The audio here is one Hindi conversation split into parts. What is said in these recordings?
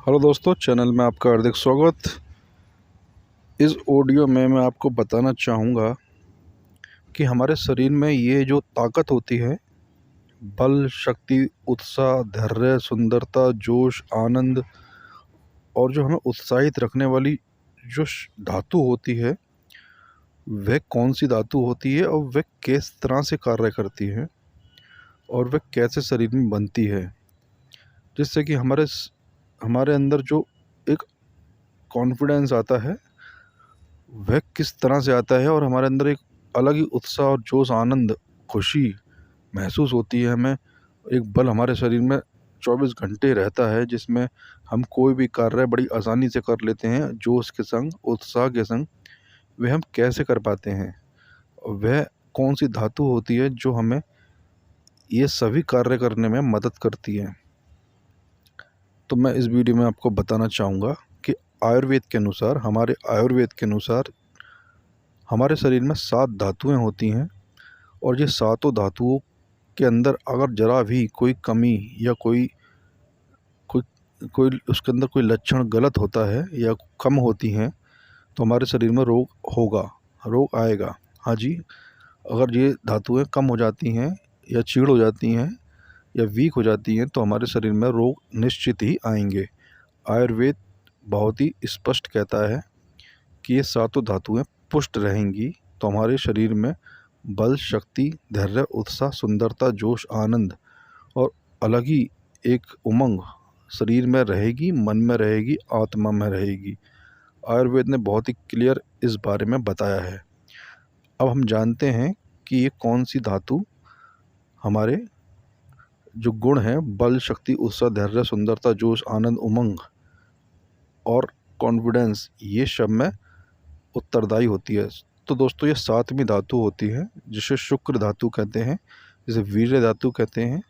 हेलो दोस्तों, चैनल में आपका हार्दिक स्वागत। इस ऑडियो में मैं आपको बताना चाहूँगा कि हमारे शरीर में ये जो ताकत होती है, बल, शक्ति, उत्साह, धैर्य, सुंदरता, जोश, आनंद और जो हमें उत्साहित रखने वाली जो धातु होती है, वह कौन सी धातु होती है और वह किस तरह से कार्य करती है और वह कैसे शरीर में बनती है, जिससे कि हमारे अंदर जो एक कॉन्फिडेंस आता है वह किस तरह से आता है और हमारे अंदर एक अलग ही उत्साह और जोश, आनंद, खुशी महसूस होती है। हमें एक बल हमारे शरीर में 24 घंटे रहता है, जिसमें हम कोई भी कार्य बड़ी आसानी से कर लेते हैं। जोश के संग, उत्साह के संग वह हम कैसे कर पाते हैं, वह कौन सी धातु होती है जो हमें ये सभी कार्य करने में मदद करती है। तो मैं इस वीडियो में आपको बताना चाहूँगा कि आयुर्वेद के अनुसार हमारे शरीर में 7 धातुएं होती हैं और ये सातों धातुओं के अंदर अगर ज़रा भी कोई कमी या कोई कोई कोई उसके अंदर कोई लक्षण गलत होता है या कम होती हैं, तो हमारे शरीर में रोग आएगा। हाँ जी, अगर ये धातुएं कम हो जाती हैं या क्षीण हो जाती हैं या वीक हो जाती हैं, तो हमारे शरीर में रोग निश्चित ही आएंगे। आयुर्वेद बहुत ही स्पष्ट कहता है कि ये सातों धातुएं पुष्ट रहेंगी तो हमारे शरीर में बल, शक्ति, धैर्य, उत्साह, सुंदरता, जोश, आनंद और अलग ही एक उमंग शरीर में रहेगी, मन में रहेगी, आत्मा में रहेगी। आयुर्वेद ने बहुत ही क्लियर इस बारे में बताया है। अब हम जानते हैं कि ये कौन सी धातु हमारे जो गुण हैं, बल, शक्ति, उत्साह, धैर्य, सुंदरता, जोश, आनंद, उमंग और कॉन्फिडेंस, ये सब में उत्तरदायी होती है। तो दोस्तों, ये 7वीं धातु होती है जिसे शुक्र धातु कहते हैं, जिसे वीर्य धातु कहते हैं।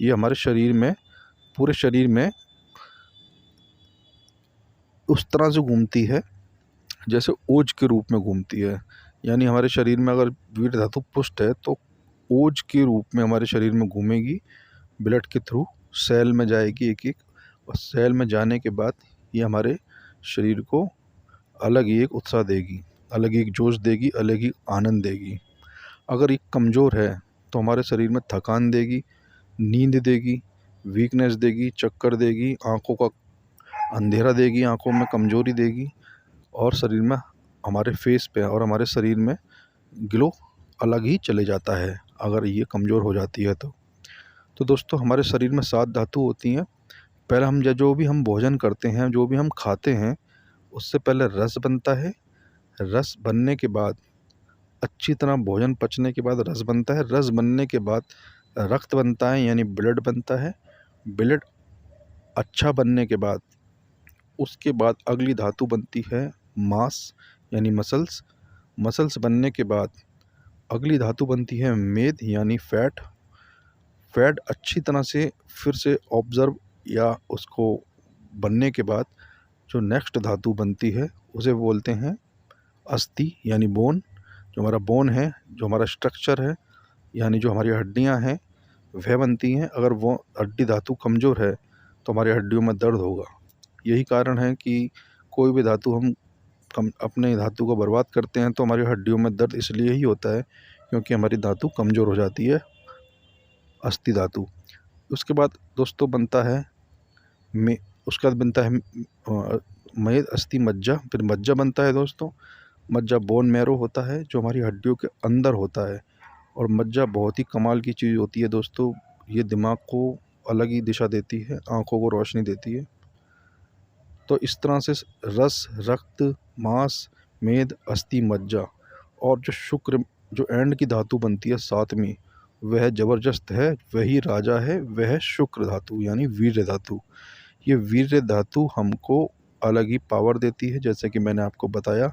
ये हमारे शरीर में, पूरे शरीर में उस तरह से घूमती है जैसे ओज के रूप में घूमती है। यानी हमारे शरीर में अगर वीर्य धातु पुष्ट है तो ओज के रूप में हमारे शरीर में घूमेगी, ब्लड के थ्रू सेल में जाएगी एक एक, और सेल में जाने के बाद ये हमारे शरीर को अलग ही एक उत्साह देगी, अलग ही एक जोश देगी, अलग ही आनंद देगी। अगर ये कमज़ोर है तो हमारे शरीर में थकान देगी, नींद देगी, वीकनेस देगी, चक्कर देगी, आँखों का अंधेरा देगी, आँखों में कमज़ोरी देगी और शरीर में, हमारे फेस पे और हमारे शरीर में ग्लो अलग ही चले जाता है अगर ये कमज़ोर हो जाती है तो दोस्तों, हमारे शरीर में 7 धातु होती हैं। पहले हम जो भी हम भोजन करते हैं, जो भी हम खाते हैं, उससे पहले रस बनता है। रस बनने के बाद, अच्छी तरह भोजन पचने के बाद रस बनता है। रस बनने के बाद रक्त बनता है, यानी ब्लड बनता है। ब्लड अच्छा बनने के बाद, उसके बाद अगली धातु बनती है मांस, यानी मसल्स। मसल्स बनने के बाद अगली धातु बनती है मेद, यानी फैट। फैट अच्छी तरह से फिर से ऑब्ज़र्व या उसको बनने के बाद जो नेक्स्ट धातु बनती है उसे बोलते हैं अस्थि, यानी बोन। जो हमारा बोन है, जो हमारा स्ट्रक्चर है, यानी जो हमारी हड्डियां हैं, वह बनती हैं। अगर वो हड्डी धातु कमज़ोर है तो हमारी हड्डियों में दर्द होगा। यही कारण है कि कोई भी धातु हम अपने धातु को बर्बाद करते हैं तो हमारी हड्डियों में दर्द इसलिए ही होता है क्योंकि हमारी धातु कमज़ोर हो जाती है, अस्थि धातु। उसके बाद दोस्तों बनता है में उसके बाद बनता है मेद, अस्थि, मज्जा। फिर मज्जा बनता है दोस्तों। मज्जा बोन मैरो होता है जो हमारी हड्डियों के अंदर होता है, और मज्जा बहुत ही कमाल की चीज़ होती है दोस्तों। ये दिमाग को अलग ही दिशा देती है, आँखों को रोशनी देती है। तो इस तरह से रस, रक्त, मांस, मेद, अस्थि, मज्जा और जो शुक्र, जो एंड की धातु बनती है 7वीं, वह ज़बरदस्त है, वही राजा है, वह शुक्र धातु, यानी वीर्य धातु। ये वीर्य धातु हमको अलग ही पावर देती है। जैसे कि मैंने आपको बताया,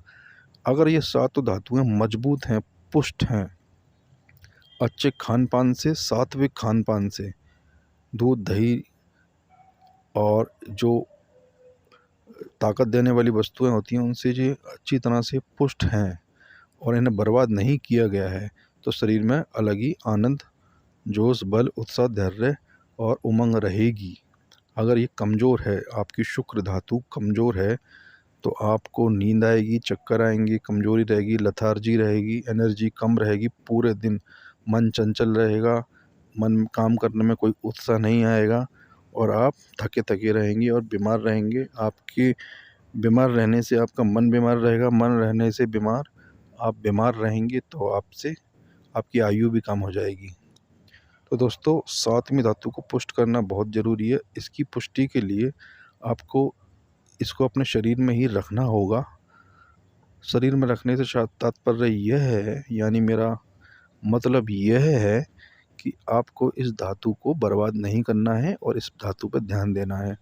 अगर ये सातों धातुएं मजबूत हैं, पुष्ट हैं, अच्छे खान पान से, सात्विक खान पान से, दूध, दही और जो ताकत देने वाली वस्तुएं होती हैं उनसे ये अच्छी तरह से पुष्ट हैं और इन्हें बर्बाद नहीं किया गया है, तो शरीर में अलग ही आनंद, जोश, बल, उत्साह, धैर्य और उमंग रहेगी। अगर ये कमज़ोर है, आपकी शुक्र धातु कमज़ोर है, तो आपको नींद आएगी, चक्कर आएंगे, कमज़ोरी रहेगी, लेथार्जी रहेगी, एनर्जी कम रहेगी, पूरे दिन मन चंचल रहेगा, मन काम करने में कोई उत्साह नहीं आएगा और आप थके-थके रहेंगे और बीमार रहेंगे। आपके बीमार रहने से आपका मन बीमार रहेगा, मन रहने से आप बीमार रहेंगे तो आपसे आपकी आयु भी कम हो जाएगी। तो दोस्तों, सातवीं धातु को पुष्ट करना बहुत ज़रूरी है। इसकी पुष्टि के लिए आपको इसको अपने शरीर में ही रखना होगा। शरीर में रखने से तात्पर्य यह है, यानी मेरा मतलब यह है कि आपको इस धातु को बर्बाद नहीं करना है और इस धातु पर ध्यान देना है।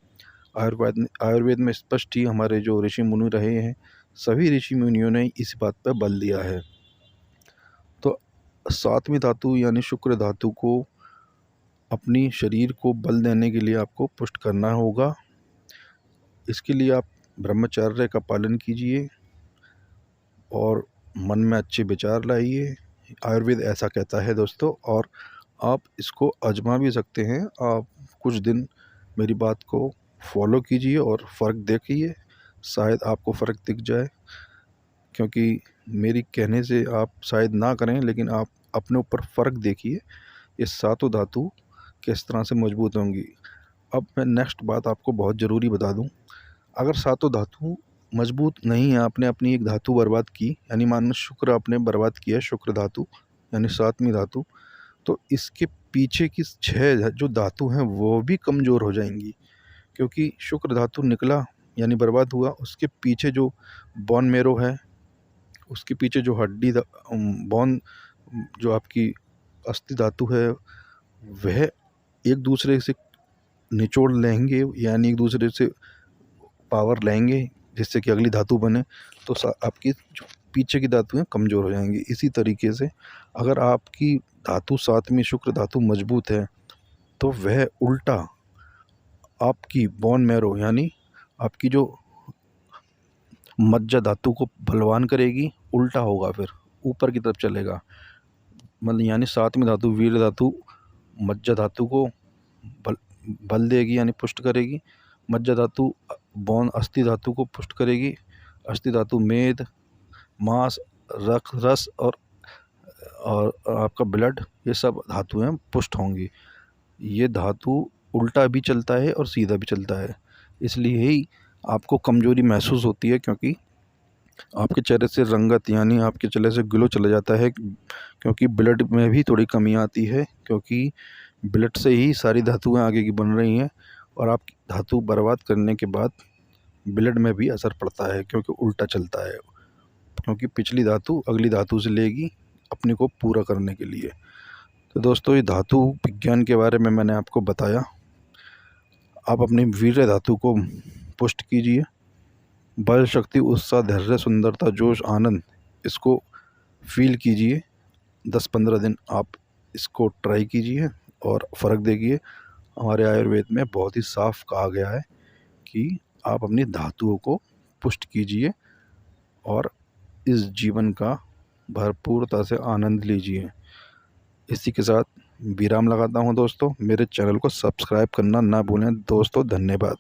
आयुर्वेद में स्पष्ट ही हमारे जो ऋषि मुनि रहे हैं, सभी ऋषि मुनियों ने इस बात पर बल दिया है। तो सातवीं धातु यानी शुक्र धातु को अपनी शरीर को बल देने के लिए आपको पुष्ट करना होगा। इसके लिए आप ब्रह्मचर्य का पालन कीजिए और मन में अच्छे विचार लाइए। आयुर्वेद ऐसा कहता है दोस्तों, और आप इसको आजमा भी सकते हैं। आप कुछ दिन मेरी बात को फॉलो कीजिए और फ़र्क देखिए, शायद आपको फ़र्क दिख जाए। क्योंकि मेरी कहने से आप शायद ना करें, लेकिन आप अपने ऊपर फ़र्क देखिए, ये सातों धातु किस तरह से मजबूत होंगी। अब मैं नेक्स्ट बात आपको बहुत ज़रूरी बता दूं, अगर सातों धातु मजबूत नहीं है, आपने अपनी एक धातु बर्बाद की, यानी मान लो शुक्र आपने बर्बाद किया, शुक्र धातु यानी सातवीं धातु, तो इसके पीछे की 6 जो धातु हैं वो भी कमज़ोर हो जाएंगी। क्योंकि शुक्र धातु निकला यानी बर्बाद हुआ, उसके पीछे जो बोन मेरो है, उसके पीछे जो बोन जो आपकी अस्थि धातु है, वह एक दूसरे से निचोड़ लेंगे, यानी एक दूसरे से पावर लेंगे जिससे कि अगली धातु बने, तो आपकी जो पीछे की धातुएं कमज़ोर हो जाएंगी। इसी तरीके से अगर आपकी धातु सातवीं शुक्र धातु मजबूत है, तो वह उल्टा आपकी बोन मैरो यानी आपकी जो मज्जा धातु को बलवान करेगी, उल्टा होगा, फिर ऊपर की तरफ चलेगा। मतलब यानी सातवीं धातु वीर धातु मज्जा धातु को बल देगी, यानी पुष्ट करेगी। मज्जा धातु बोन अस्थि धातु को पुष्ट करेगी। अस्थि धातु मेद, मांस, रस और आपका ब्लड, ये सब धातुएं पुष्ट होंगी। ये धातु उल्टा भी चलता है और सीधा भी चलता है, इसलिए ही आपको कमज़ोरी महसूस होती है। क्योंकि आपके चेहरे से रंगत यानी आपके चेहरे से ग्लो चला जाता है, क्योंकि ब्लड में भी थोड़ी कमी आती है, क्योंकि ब्लड से ही सारी धातुएं आगे की बन रही हैं। और आप धातु बर्बाद करने के बाद ब्लड में भी असर पड़ता है, क्योंकि उल्टा चलता है। क्योंकि पिछली धातु अगली धातु से लेगी अपने को पूरा करने के लिए। तो दोस्तों, ये धातु विज्ञान के बारे में मैंने आपको बताया। आप अपनी वीर्य धातु को पुष्ट कीजिए। बल, शक्ति, उत्साह, धैर्य, सुंदरता, जोश, आनंद, इसको फील कीजिए। 10-15 दिन आप इसको ट्राई कीजिए और फ़र्क देखिए। हमारे आयुर्वेद में बहुत ही साफ कहा गया है कि आप अपनी धातुओं को पुष्ट कीजिए और इस जीवन का भरपूरता से आनंद लीजिए। इसी के साथ विराम लगाता हूँ दोस्तों। मेरे चैनल को सब्सक्राइब करना ना भूलें दोस्तों। धन्यवाद।